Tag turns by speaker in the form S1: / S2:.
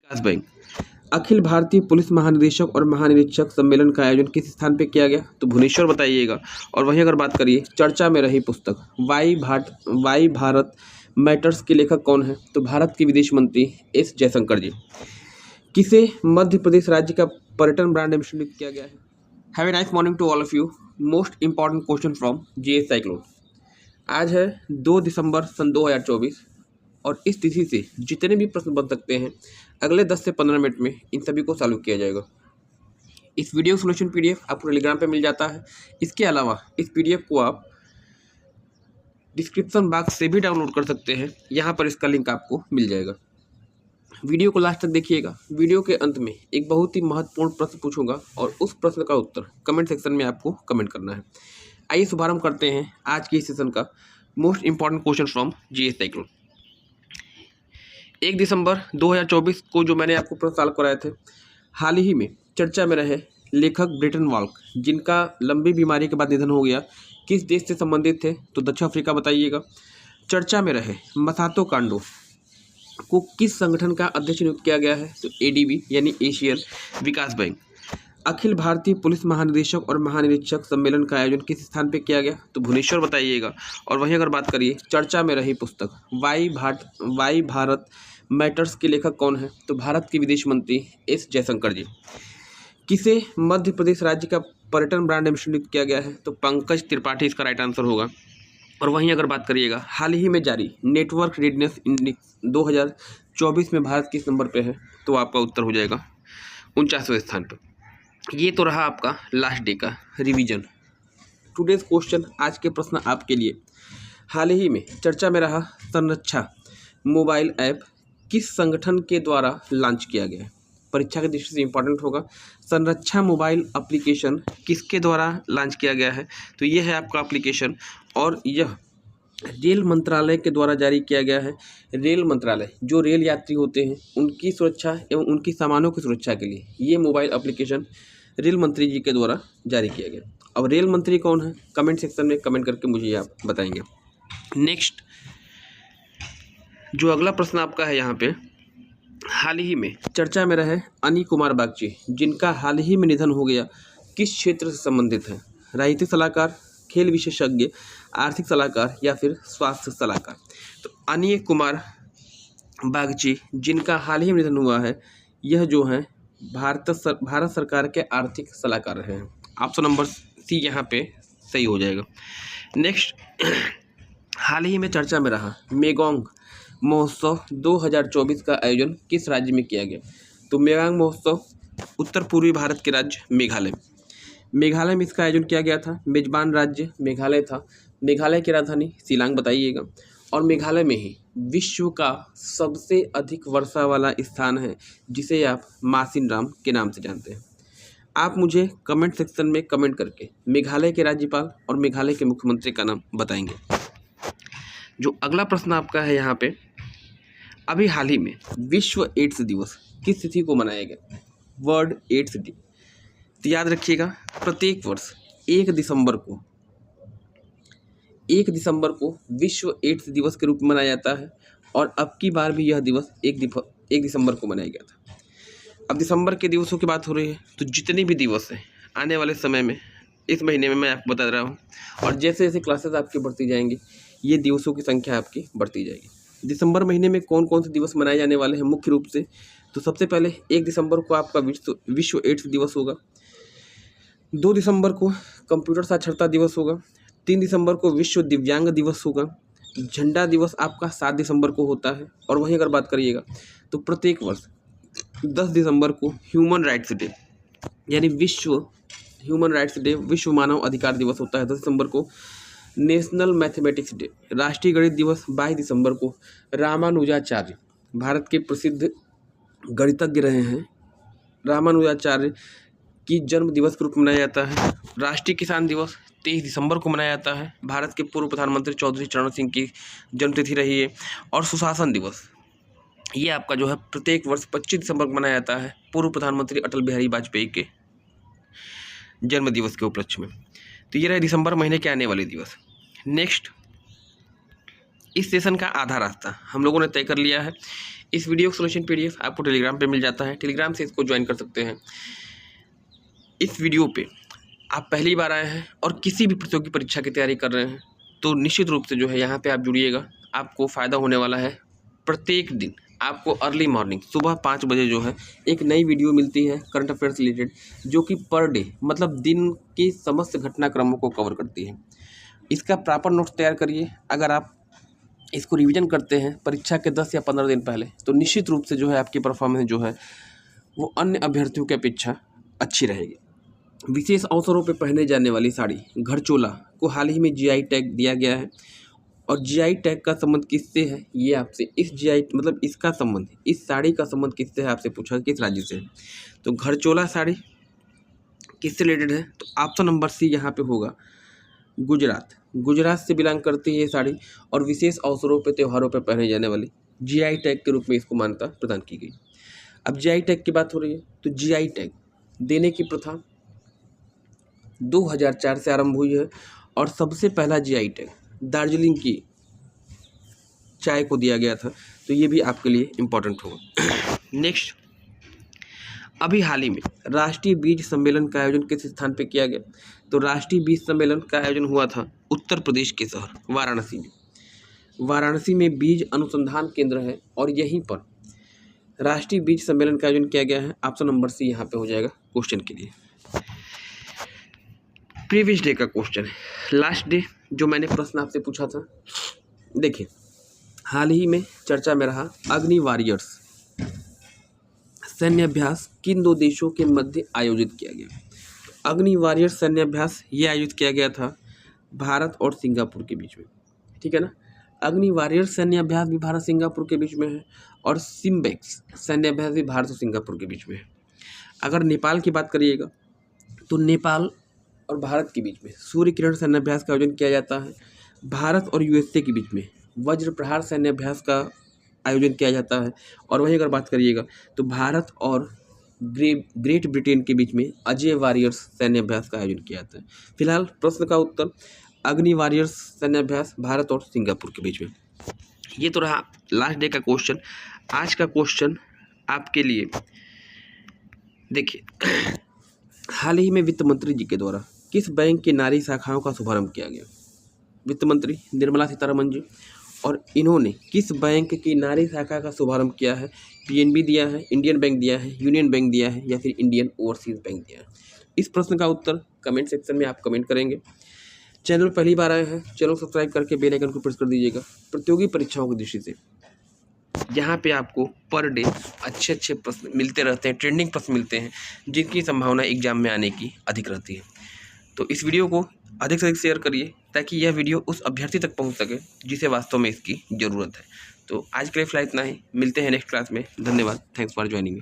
S1: विकास bank. Akhil Bharatiya police महानिदेशक और महानिरीक्षक सम्मेलन का आयोजन किस स्थान पे किया गया? तो भुवनेश्वर बताइएगा। और वहीं अगर बात करिए चर्चा में रही पुस्तक वाई भारत मैटर्स के लेखक कौन है? तो भारत के विदेश मंत्री एस जयशंकर जी। किसे मध्य प्रदेश राज्य का पर्यटन ब्रांड एम्बेसडर नियुक्त किया गया है? Have a nice morning to all of you. Most important question from GS cyclone. आज है 2 दिसंबर सन 2024 और इस तिथि से जितने भी प्रश्न बन सकते हैं अगले 10 से 15 मिनट में इन सभी को चालू किया जाएगा। इस वीडियो सोल्यूशन पीडीएफ आपको टेलीग्राम पे मिल जाता है। इसके अलावा इस पीडीएफ को आप डिस्क्रिप्शन बॉक्स से भी डाउनलोड कर सकते हैं, यहाँ पर इसका लिंक आपको मिल जाएगा। वीडियो को लास्ट तक देखिएगा। वीडियो के अंत में एक बहुत ही महत्वपूर्ण प्रश्न पूछूंगा और उस प्रश्न का उत्तर कमेंट सेक्शन में आपको कमेंट करना है। आइए शुभारंभ करते हैं आज के इस सेशन का most important question from GS cyclone. 1 दिसंबर 2024 को जो मैंने आपको प्रश्न सॉल्व कराए थे, हाल ही में चर्चा में रहे लेखक ब्रेटन वॉल्क, जिनका लंबी बीमारी के बाद निधन हो गया, किस देश से संबंधित थे? तो दक्षिण अफ्रीका बताइएगा। चर्चा में रहे मसातो कांडो को किस संगठन का अध्यक्ष नियुक्त किया गया है? तो एडीबी यानी एशियन विकास बैंक। अखिल भारतीय पुलिस महानिदेशक और महानिरीक्षक सम्मेलन का आयोजन किस स्थान पे किया गया? तो भुवनेश्वर बताइएगा। और वहीं अगर बात करिए चर्चा में रही पुस्तक वाई भारत मैटर्स के लेखक कौन है? तो भारत के विदेश मंत्री एस जयशंकर जी। किसे मध्य प्रदेश राज्य का पर्यटन ब्रांड एम्बेसडर नियुक्त किया गया है? तो पंकज त्रिपाठी इसका राइट आंसर होगा। और वहीं अगर बात करिएगा हाल ही में जारी नेटवर्क रेडनेस इंडेक्स 2024 में भारत किस नंबर पे है? तो आपका उत्तर हो जाएगा 49वें स्थान पर। ये तो रहा आपका लास्ट डे का रिवीजन। टुडेज क्वेश्चन, आज के प्रश्न आपके लिए। हाल ही में चर्चा में रहा संरक्षा मोबाइल ऐप किस संगठन के द्वारा लॉन्च किया गया है? परीक्षा की दृष्टि से इंपॉर्टेंट होगा। संरक्षा मोबाइल एप्लीकेशन किसके द्वारा लॉन्च किया गया है? तो यह है आपका एप्लीकेशन और यह रेल मंत्रालय के द्वारा जारी किया गया है। रेल मंत्रालय जो रेल यात्री होते हैं उनकी सुरक्षा एवं उनकी सामानों की सुरक्षा के लिए ये मोबाइल एप्लीकेशन रेल मंत्री जी के द्वारा जारी किया गया। अब रेल मंत्री कौन है? कमेंट सेक्शन में कमेंट करके मुझे आप बताएंगे। नेक्स्ट जो अगला प्रश्न आपका है यहाँ पे, हाल ही में चर्चा में रहे अनिल कुमार बागची, जिनका हाल ही में निधन हो गया, किस क्षेत्र से संबंधित है? राजनीतिक सलाहकार, खेल विशेषज्ञ, आर्थिक सलाहकार या फिर स्वास्थ्य सलाहकार? तो अनिल कुमार बागची जिनका हाल ही में निधन हुआ है, यह जो है भारत सरकार के आर्थिक सलाहकार रहे हैं। ऑप्शन नंबर सी यहाँ पे सही हो जाएगा। नेक्स्ट हाल ही में चर्चा में रहा मेगोंग महोत्सव 2024 का आयोजन किस राज्य में किया गया? तो मेगांग महोत्सव उत्तर पूर्वी भारत के राज्य मेघालय में इसका आयोजन किया गया था। मेजबान राज्य मेघालय था। मेघालय की राजधानी शिलांग बताइएगा। और मेघालय में ही विश्व का सबसे अधिक वर्षा वाला स्थान है, जिसे आप मासिनराम के नाम से जानते हैं। आप मुझे कमेंट सेक्शन में कमेंट करके मेघालय के राज्यपाल और मेघालय के मुख्यमंत्री का नाम बताएंगे। जो अगला प्रश्न आपका है यहाँ पे, अभी हाल ही में विश्व एड्स दिवस किस तिथि को मनाया गया? World AIDS day. तो याद रखिएगा प्रत्येक वर्ष 1 दिसंबर को विश्व एड्स दिवस के रूप में मनाया जाता है और अब की बार भी यह दिवस 1 दिसंबर को मनाया गया था। अब दिसंबर के दिवसों की बात हो रही है, तो जितने भी दिवस हैं आने वाले समय में इस महीने में मैं आपको बता रहा हूँ, और जैसे जैसे क्लासेस आपकी बढ़ती जाएंगी ये दिवसों की संख्या आपकी बढ़ती जाएगी। दिसंबर महीने में कौन कौन से दिवस मनाए जाने वाले हैं मुख्य रूप से? तो सबसे पहले 1 दिसंबर को आपका विश्व एड्स दिवस होगा। 2 दिसंबर को कंप्यूटर साक्षरता दिवस होगा। 3 दिसंबर को विश्व दिव्यांग दिवस होगा। झंडा दिवस आपका 7 दिसंबर को होता है। और वहीं अगर बात करिएगा तो प्रत्येक वर्ष 10 दिसंबर को ह्यूमन राइट्स डे यानी विश्व ह्यूमन राइट्स डे, विश्व मानव अधिकार दिवस होता है 10 दिसंबर को। नेशनल मैथमेटिक्स डे, राष्ट्रीय गणित दिवस 22 दिसंबर को। रामानुजाचार्य भारत के प्रसिद्ध गणितज्ञ रहे हैं, रामानुजाचार्य की जन्म दिवस के रूप में मनाया जाता है। राष्ट्रीय किसान दिवस 23 दिसंबर को मनाया जाता है, भारत के पूर्व प्रधानमंत्री चौधरी चरण सिंह की जन्मतिथि रही है। और सुशासन दिवस ये आपका जो है प्रत्येक वर्ष 25 दिसंबर को मनाया जाता है, पूर्व प्रधानमंत्री अटल बिहारी वाजपेयी के जन्म दिवस के उपलक्ष्य में। तो ये रहे दिसंबर महीने के आने वाले दिवस। नेक्स्ट इस सेशन का आधा रास्ता हम लोगों ने तय कर लिया है। इस वीडियो सोल्यूशन PDF आपको टेलीग्राम पे मिल जाता है, टेलीग्राम से इसको ज्वाइन कर सकते हैं। इस वीडियो पे आप पहली बार आए हैं और किसी भी प्रतियोगी परीक्षा की तैयारी कर रहे हैं तो निश्चित रूप से जो है यहाँ पे आप जुड़िएगा, आपको फ़ायदा होने वाला है। प्रत्येक दिन आपको अर्ली मॉर्निंग सुबह 5 बजे जो है एक नई वीडियो मिलती है करंट अफेयर्स रिलेटेड, जो कि पर डे मतलब दिन की समस्त घटनाक्रमों को कवर करती है। इसका प्रॉपर नोट्स तैयार करिए। अगर आप इसको रिवीजन करते हैं परीक्षा के 10 या 15 दिन पहले तो निश्चित रूप से जो है आपकी परफॉर्मेंस जो है वो अन्य अभ्यर्थियों की अपेक्षा अच्छी रहेगी। विशेष अवसरों पर पहने जाने वाली साड़ी घरचोला को हाल ही में GI टैग दिया गया है। और GI टैग का संबंध किससे है, ये आपसे इस GI मतलब इसका संबंध, इस साड़ी का संबंध किससे है आपसे पूछा, किस राज्य से है। तो घरचोला साड़ी किससे रिलेटेड है, तो ऑप्शन नंबर C यहाँ पे होगा, गुजरात। गुजरात से बिलोंग करती है ये साड़ी और विशेष अवसरों पर त्योहारों पर पहने जाने वाली GI टैग के रूप में इसको मान्यता प्रदान की गई। अब GI टैग की बात हो रही है तो GI टैग देने की प्रथा 2004 से आरंभ हुई है और सबसे पहला GI टैग दार्जिलिंग की चाय को दिया गया था, तो ये भी आपके लिए इम्पोर्टेंट होगा। नेक्स्ट, अभी हाल ही में राष्ट्रीय बीज सम्मेलन का आयोजन किस स्थान पे किया गया, तो राष्ट्रीय बीज सम्मेलन का आयोजन हुआ था उत्तर प्रदेश के शहर वाराणसी में। वाराणसी में बीज अनुसंधान केंद्र है और यहीं पर राष्ट्रीय बीज सम्मेलन का आयोजन किया गया है। ऑप्शन नंबर C यहाँ पे हो जाएगा क्वेश्चन के लिए। प्रीवियस डे का क्वेश्चन है, लास्ट डे जो मैंने प्रश्न आपसे पूछा था। देखिए, हाल ही में चर्चा में रहा अग्नि वॉरियर्स सैन्य अभ्यास किन 2 देशों के मध्य आयोजित किया गया। अग्नि वॉरियर्स सैन्य अभ्यास ये आयोजित किया गया था भारत और सिंगापुर के बीच में, ठीक है ना। अग्नि वॉरियर्स सैन्य अभ्यास भी भारत सिंगापुर के बीच में है और सिम्बेक्स सैन्य अभ्यास भी भारत और सिंगापुर के बीच में है। अगर नेपाल की बात करिएगा तो नेपाल और भारत के बीच में सूर्य किरण सैन्य अभ्यास का आयोजन किया जाता है। भारत और USA के बीच में वज्र प्रहार सैन्य अभ्यास का आयोजन किया जाता है। और वहीं अगर बात करिएगा तो भारत और ग्रेट ब्रिटेन के बीच में अजय वॉरियर्स सैन्य अभ्यास का आयोजन किया जाता है। फिलहाल प्रश्न का उत्तर अग्नि वॉरियर्स सैन्य अभ्यास भारत और सिंगापुर के बीच में। ये तो रहा लास्ट डे का क्वेश्चन। आज का क्वेश्चन आपके लिए देखिए, हाल ही में वित्त मंत्री जी के द्वारा किस बैंक की नारी शाखाओं का शुभारंभ किया गया। वित्त मंत्री निर्मला सीतारमण जी, और इन्होंने किस बैंक की नारी शाखा का शुभारंभ किया है। PNB दिया है, इंडियन बैंक दिया है, यूनियन बैंक दिया है या फिर इंडियन ओवरसीज बैंक दिया है। इस प्रश्न का उत्तर कमेंट सेक्शन में आप कमेंट करेंगे। चैनल पहली बार आए हैं, चैनल सब्सक्राइब करके बेल आइकन को प्रेस कर दीजिएगा। प्रतियोगी परीक्षाओं की दृष्टि से यहाँ पे आपको पर डे अच्छे प्रश्न मिलते रहते हैं, ट्रेंडिंग प्रश्न मिलते हैं जिनकी संभावना एग्जाम में आने की अधिक रहती है। तो इस वीडियो को अधिक से अधिक शेयर करिए ताकि यह वीडियो उस अभ्यर्थी तक पहुंच सके जिसे वास्तव में इसकी ज़रूरत है। तो आज के लिए फिलहाल इतना ही, मिलते हैं नेक्स्ट क्लास में। धन्यवाद, थैंक्स फॉर ज्वाइनिंग मी।